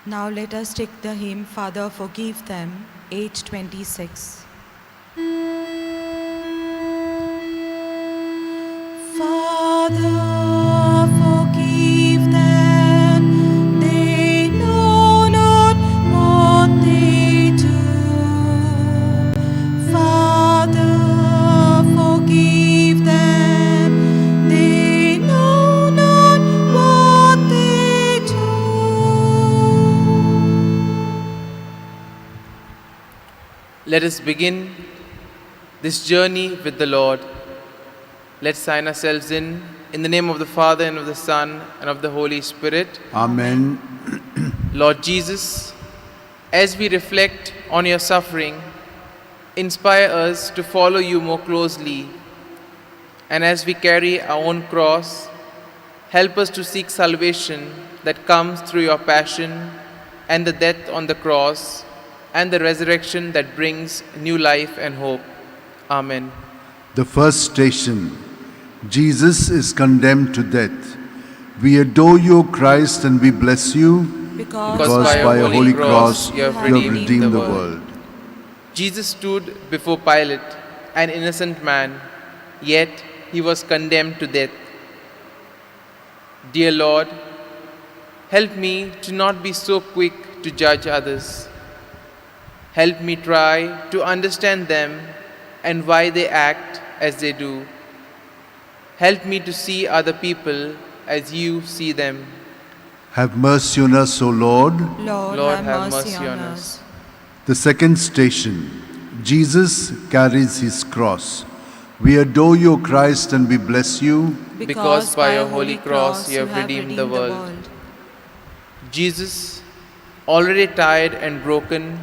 Now let us take the hymn, Father, Forgive Them, 826. Father, forgive them, they know not what they do. Father, forgive them, they know not what they do. Let us begin this journey with the Lord. Let's sign ourselves in the name of the Father, and of the Son, and of the Holy Spirit. Amen. Lord Jesus, as we reflect on your suffering, inspire us to follow you more closely. And as we carry our own cross, help us to seek salvation that comes through your passion and the death on the cross and the resurrection that brings new life and hope. Amen. The first station. Jesus is condemned to death. We adore you, Christ, and we bless you because by your holy cross you have redeemed the world. Jesus stood before Pilate, an innocent man, yet he was condemned to death. Dear Lord, help me to not be so quick to judge others. Help me try to understand them and why they act as they do. Help me to see other people as you see them. Have mercy on us, O Lord. Lord, have mercy on us. The second station. Jesus carries his cross. We adore you, Christ, and we bless you Because by your holy cross you have redeemed the world. Jesus, already tired and broken,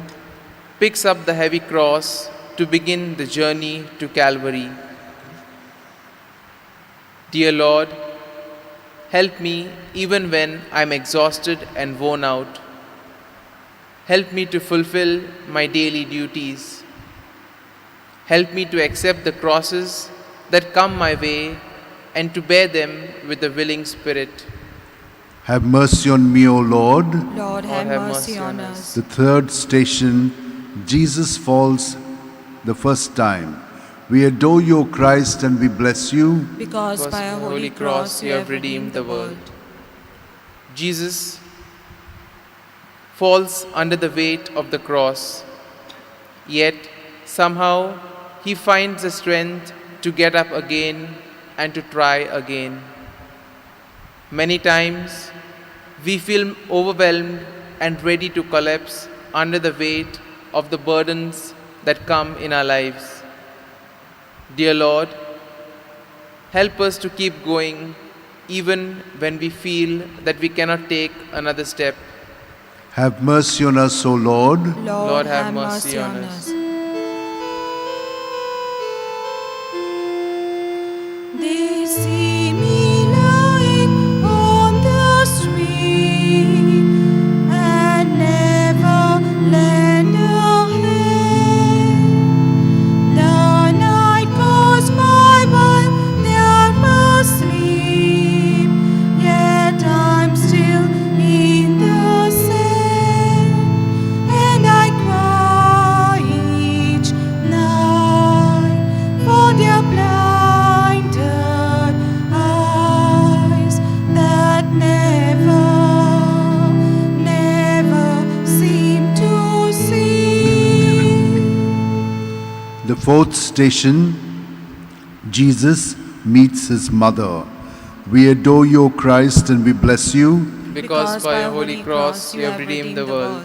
picks up the heavy cross to begin the journey to Calvary. Dear Lord, help me even when I am exhausted and worn out. Help me to fulfill my daily duties. Help me to accept the crosses that come my way and to bear them with a willing spirit. Have mercy on me, O Lord. Lord, have mercy on us. The third station. Jesus falls the first time. We adore you, Christ, and we bless you Because by your holy cross you have redeemed the world. Jesus falls under the weight of the cross, yet somehow he finds the strength to get up again and to try again. Many times we feel overwhelmed and ready to collapse under the weight of the burdens that come in our lives. Dear Lord, help us to keep going even when we feel that we cannot take another step. Have mercy on us, O Lord. Lord, have mercy on us. They see me lying on the street and never lend a hand. The night goes by while they are asleep, yet I'm still in the sand, and I cry each night for their blinded eyes that never seem to see. The fourth station. Jesus meets his mother. We adore you, Christ, and we bless you Because by your holy cross you have redeemed the world.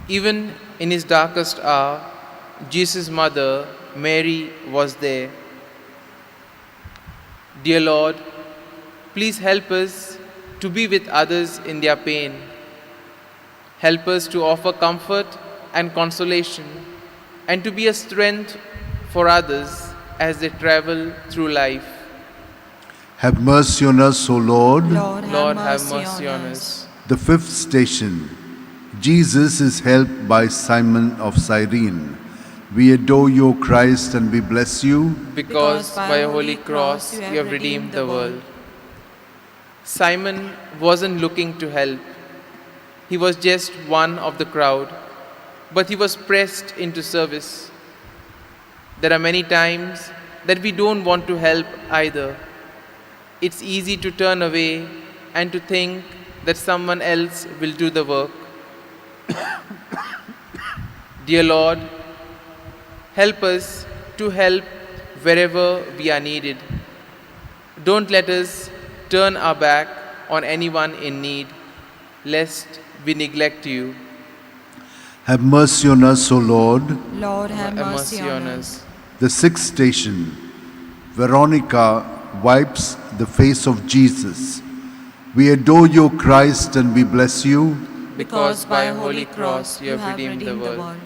Even in his darkest hour, Jesus' mother, Mary, was there. Dear Lord, please help us to be with others in their pain. Help us to offer comfort and consolation, and to be a strength for others as they travel through life. Have mercy on us, O Lord. Lord, have mercy on us. The fifth station. Jesus is helped by Simon of Cyrene. We adore you, Christ, and we bless you Because by your holy cross you have redeemed the world. Simon wasn't looking to help. He was just one of the crowd, but he was pressed into service. There are many times that we don't want to help either. It's easy to turn away and to think that someone else will do the work. Dear Lord, help us to help wherever we are needed. Don't let us turn our back on anyone in need, lest we neglect you. Have mercy on us, O Lord. Lord, have Have mercy on us. The sixth station. Veronica wipes the face of Jesus. We adore you, Christ, and we bless you. Because by a holy cross you have redeemed the world.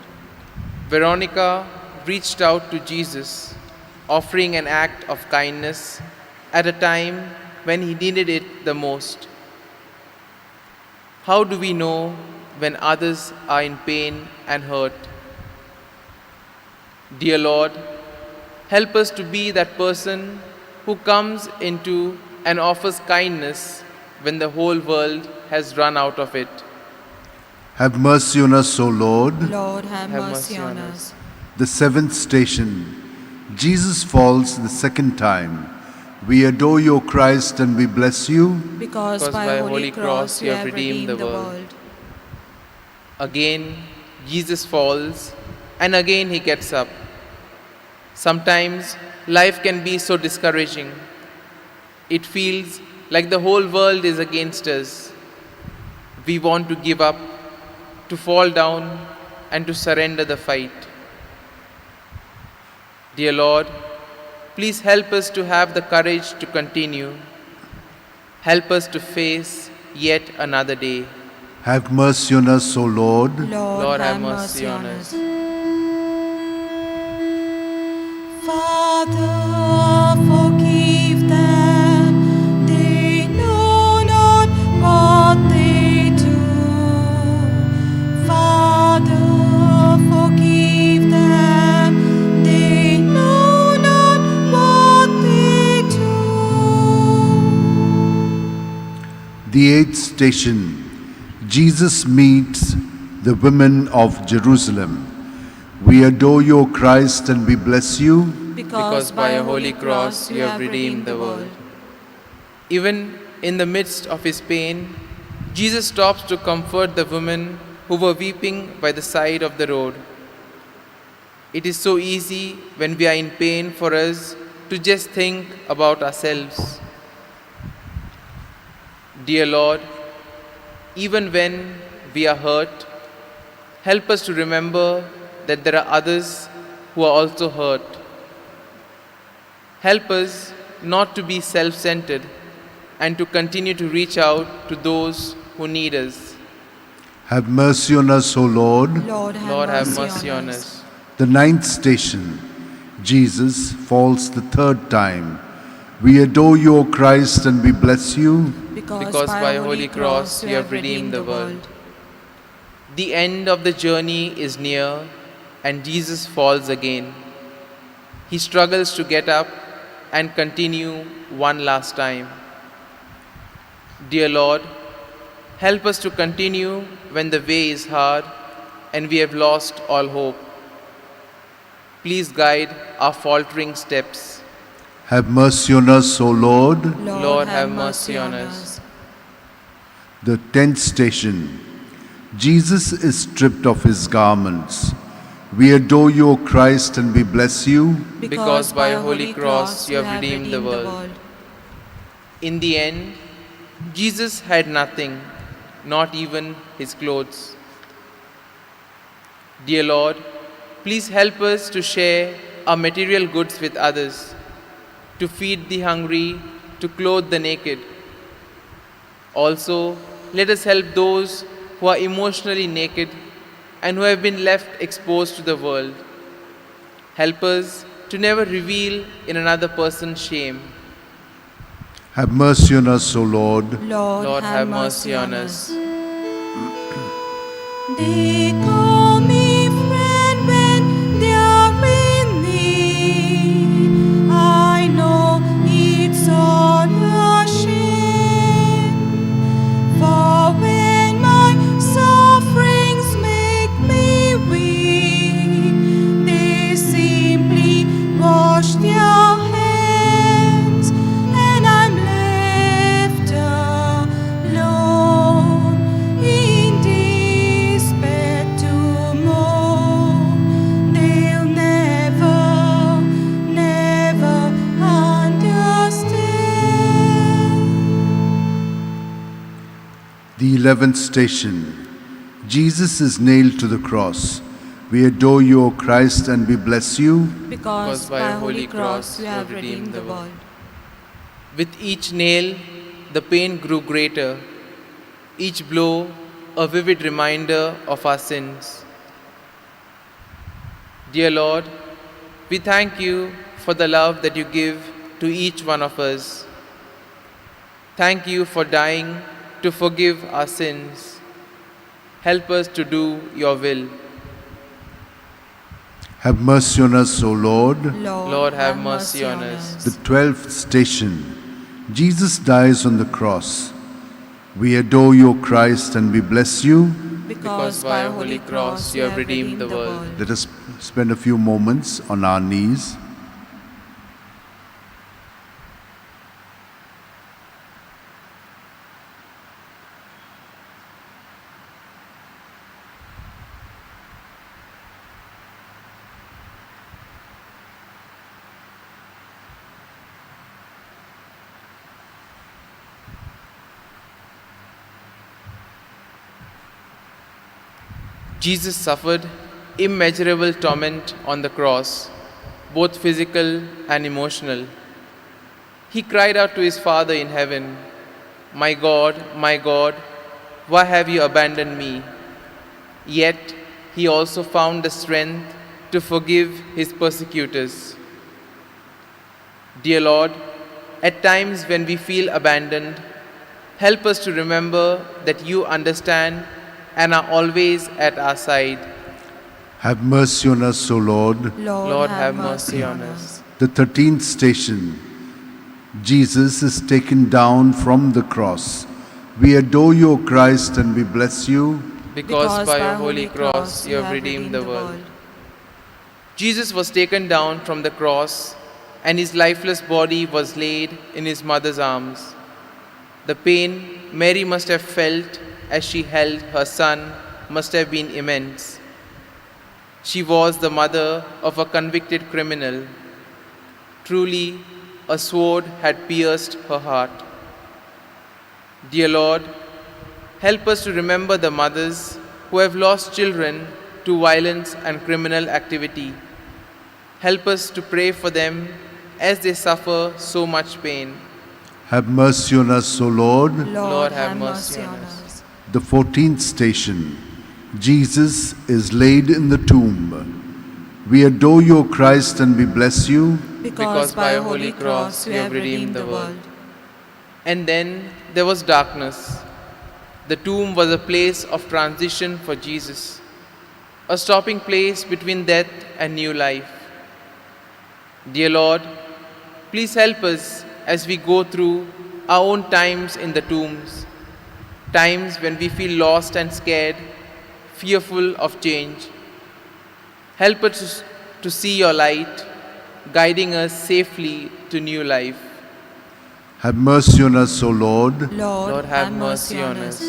Veronica reached out to Jesus, offering an act of kindness at a time when he needed it the most. How do we know when others are in pain and hurt? Dear Lord, help us to be that person who comes into and offers kindness when the whole world has run out of it. Have mercy on us, O Lord. Lord, have Have mercy on us. The seventh station. Jesus falls the second time. We adore you, Christ, and we bless you. Because by a holy cross you have redeemed the world. Again, Jesus falls, and again he gets up. Sometimes life can be so discouraging. It feels like the whole world is against us. We want to give up, to fall down, and to surrender the fight. Dear Lord, please help us to have the courage to continue. Help us to face yet another day. Have mercy on us, O Lord. Lord, have mercy on us. Father, forgive them. They know not what they do. Father, forgive them. They know not what they do. The eighth station. Jesus meets the women of Jerusalem. We adore you, Christ, and we bless you. Because by a holy cross you have redeemed the world. Even in the midst of his pain, Jesus stops to comfort the women who were weeping by the side of the road. It is so easy when we are in pain for us to just think about ourselves. Dear Lord, even when we are hurt, help us to remember that there are others who are also hurt. Help us not to be self-centered and to continue to reach out to those who need us. Have mercy on us, O Lord. Lord, Have mercy on us. The ninth station. Jesus falls the third time. We adore you, O Christ, and we bless you. Because by a holy cross you have redeemed the world. The end of the journey is near, and Jesus falls again. He struggles to get up and continue one last time. Dear Lord, help us to continue when the way is hard and we have lost all hope. Please guide our faltering steps. Have mercy on us, O Lord. Lord, have mercy on us. The tenth station. Jesus is stripped of his garments. We adore you, O Christ, and we bless you. Because by a holy cross you have redeemed the world. In the end, Jesus had nothing, not even his clothes. Dear Lord, please help us to share our material goods with others, to feed the hungry, to clothe the naked. Also, let us help those who are emotionally naked and who have been left exposed to the world. Help us to never reveal in another person's shame. Have mercy on us, O Lord. Lord, have mercy on us. They call me friend when they are in need. I know it's all a shame. For when my wash their hands, and I'm left alone in despair to mourn. They'll never understand. The 11th station. Jesus is nailed to the cross. We adore you, O Christ, and we bless you. Because by a holy cross you have redeemed the world. With each nail, the pain grew greater, each blow a vivid reminder of our sins. Dear Lord, we thank you for the love that you give to each one of us. Thank you for dying to forgive our sins. Help us to do your will. Have mercy on us, O Lord. Lord, have mercy on us. The 12th station. Jesus dies on the cross. We adore you, O Christ, and we bless you. Because by a holy cross you have redeemed the world. Let us spend a few moments on our knees. Jesus suffered immeasurable torment on the cross, both physical and emotional. He cried out to his Father in heaven, my God, why have you abandoned me?" Yet he also found the strength to forgive his persecutors. Dear Lord, at times when we feel abandoned, help us to remember that you understand and are always at our side. Have mercy on us, O Lord. Lord, have mercy on us. The 13th station. Jesus is taken down from the cross. We adore you, O Christ, and we bless you. Because by your holy cross you have redeemed the world. Jesus was taken down from the cross, and his lifeless body was laid in his mother's arms. The pain Mary must have felt as she held her son must have been immense. She was the mother of a convicted criminal. Truly, a sword had pierced her heart. Dear Lord, help us to remember the mothers who have lost children to violence and criminal activity. Help us to pray for them as they suffer so much pain. Have mercy on us, O Lord. Lord, have mercy on us. The 14th station. Jesus is laid in the tomb. We adore you, O Christ, and we bless you. Because by a holy cross you have redeemed the world. And then there was darkness. The tomb was a place of transition for Jesus, a stopping place between death and new life. Dear Lord, please help us as we go through our own times in the tombs, times when we feel lost and scared, fearful of change. Help us to see your light, guiding us safely to new life. Have mercy on us, O Lord. Lord, have mercy on us.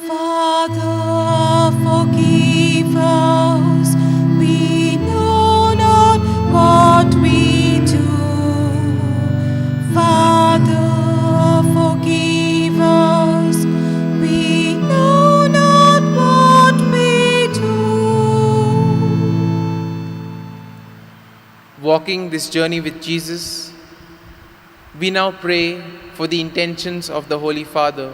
Father, forgive us. We know not what we do. Father, forgive us. We know not what we do. Walking this journey with Jesus, we now pray for the intentions of the Holy Father.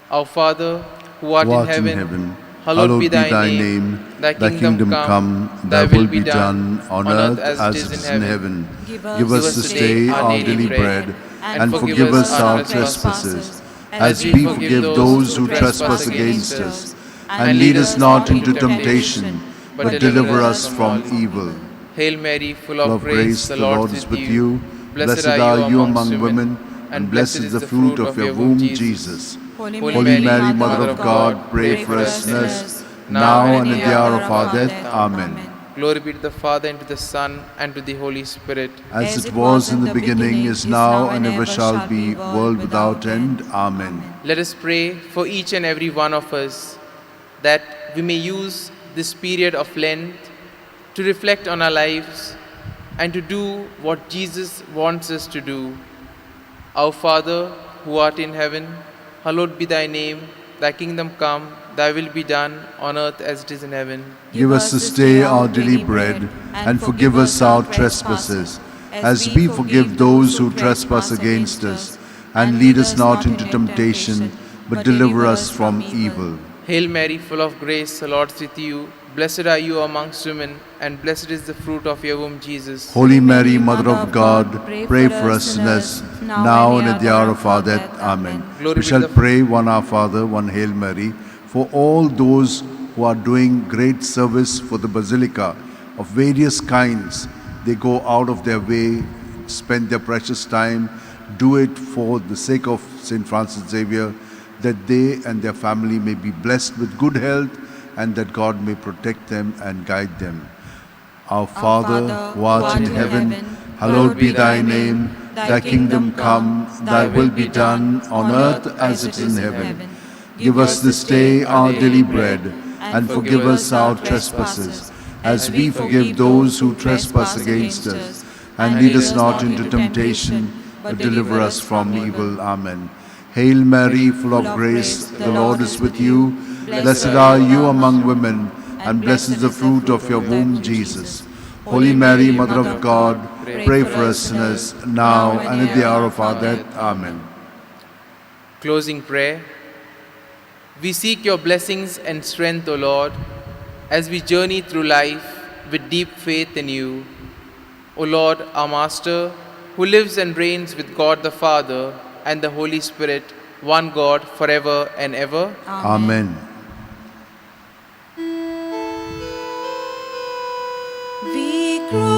Our Father, who art in heaven, hallowed be thy name. Thy kingdom come, thy will be done on earth as it is in heaven. Give us this day our daily bread, and forgive us our trespasses, as we forgive those who trespass against us. And lead us not into temptation, but deliver us from evil. Hail Mary, full of grace, the Lord is with you. Blessed are you among women, and blessed is the fruit of your womb, Jesus. Holy Holy Mary, Mother of God, pray for us sinners, now and at the hour of our death. Amen. Glory be to the Father, and to the Son, and to the Holy Spirit. As it was in the beginning, is now, and ever shall be, world without end. Amen. Let us pray for each and every one of us that we may use this period of Lent to reflect on our lives and to do what Jesus wants us to do. Our Father, who art in heaven, hallowed be thy name. Thy kingdom come, thy will be done on earth as it is in heaven. Give us this day our daily bread, and forgive us our trespasses, as we forgive those who trespass against us. And lead us not into temptation, but deliver us from evil. Hail Mary, full of grace, the Lord is with you. Blessed are you amongst women, and blessed is the fruit of your womb, Jesus. Holy Mary, Mother of God, pray for us sinners, now and at the hour of our death. Amen. We shall pray one Our Father, one Hail Mary, for all those who are doing great service for the Basilica of various kinds. They go out of their way, spend their precious time, do it for the sake of St. Francis Xavier, that they and their family may be blessed with good health, and that God may protect them and guide them. Our Father, who art in heaven, hallowed be thy name. Thy kingdom come, thy will be done on earth as it is in heaven. Give us this day our daily bread, and forgive us our trespasses, as we forgive those who trespass against us. And lead us not into temptation, but deliver us from evil. Amen. Hail Mary, full of grace, the Lord is with you. Blessed are you among women, and blessed is the fruit of your womb, Jesus. Holy Mary, Mother of God, pray for us sinners, now and at the hour of our death. Amen. Closing prayer. We seek your blessings and strength, O Lord, as we journey through life with deep faith in you. O Lord, our Master, who lives and reigns with God the Father and the Holy Spirit, one God, forever and ever. Amen. We cry.